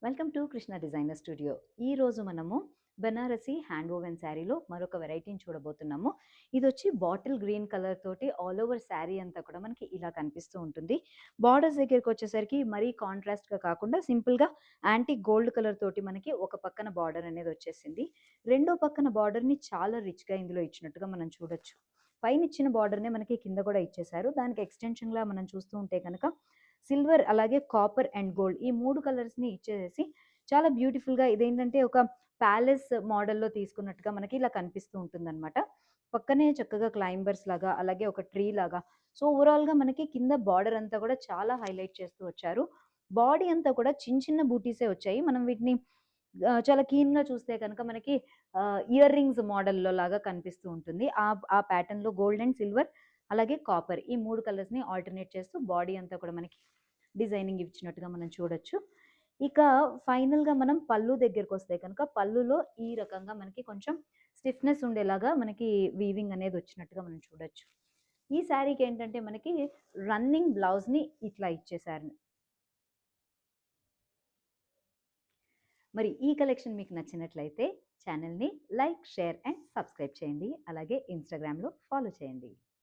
Welcome to Krishna designer studio. ఈ రోజు మనము బనారసి హ్యాండ్ ఓవెన్ శారీలో మరొక వెరైటీని చూడబోతున్నాము. ఇది వచ్చి బాటిల్ గ్రీన్ కలర్ తోటి ఆల్ ఓవర్ శారీ అంతా కూడా మనకి ఇలా కనిపిస్తూ ఉంటుంది. బార్డర్స్ దగ్గరికి వచ్చేసరికి మరీ కాంట్రాస్ట్గా కాకుండా సింపుల్గా యాంటిక్ గోల్డ్ కలర్ తోటి మనకి ఒక పక్కన బార్డర్ అనేది వచ్చేసింది. రెండో పక్కన బార్డర్ని చాలా రిచ్గా ఇందులో ఇచ్చినట్టుగా మనం చూడొచ్చు. పైన ఇచ్చిన బార్డర్నే మనకి కింద కూడా ఇచ్చేసారు. దానికి ఎక్స్టెన్షన్లా మనం చూస్తూ ఉంటే కనుక సిల్వర్ అలాగే కాపర్ అండ్ గోల్డ్ ఈ 3 కలర్స్‌ని ఇచ్చేసేసి చాలా బ్యూటిఫుల్‌గా ఇదేంటంటే ఒక ప్యాలెస్ మోడల్‌లో తీసుకున్నట్టుగా మనకి ఇలా కనిపిస్తూ ఉంటుందన్నమాట. పక్కనే చక్కగా క్లైంబర్స్ లాగా అలాగే ఒక ట్రీ లాగా సో ఓవరాల్‌గా మనకి కింద బార్డర్ అంతా కూడా చాలా హైలైట్ చేస్తూ వచ్చారు. బాడీ అంతా కూడా చిన్న చిన్న బూటీసే వచ్చాయి. మనం వీటిని చాలా కీన్‌గా చూస్తే కనుక మనకి ఇయర్ రింగ్స్ మోడల్‌లో లాగా కనిపిస్తూ ఉంటుంది. ఆ ప్యాటర్న్‌లో గోల్డ్ అండ్ సిల్వర్ అలాగే కాపర్ ఈ 3 కలర్స్‌ని ఆల్టర్‌నేట్ చేస్తూ బాడీ అంతా కూడా మనకి డిజైనింగ్ ఇచ్చినట్టుగా మనం చూడొచ్చు. ఇక ఫైనల్‌గా మనం పళ్ళు దగ్గరకొస్తే కనుక పళ్ళులో ఈ రకంగా మనకి కొంచెం స్టిఫ్‌నెస్ ఉండేలాగా మనకి వీవింగ్ అనేది వచ్చినట్టుగా మనం చూడొచ్చు. ఈ శారీకి ఏంటంటే మనకి రన్నింగ్ బ్లౌజ్‌ని ఇట్లా ఇచ్చేసారు. మరి ఈ కలెక్షన్ మీకు నచ్చినట్లయితే ఛానల్‌ని లైక్, షేర్ అండ్ సబ్స్క్రైబ్ చేయండి. అలాగే ఇన్‌స్టాగ్రామ్‌లో ఫాలో చేయండి.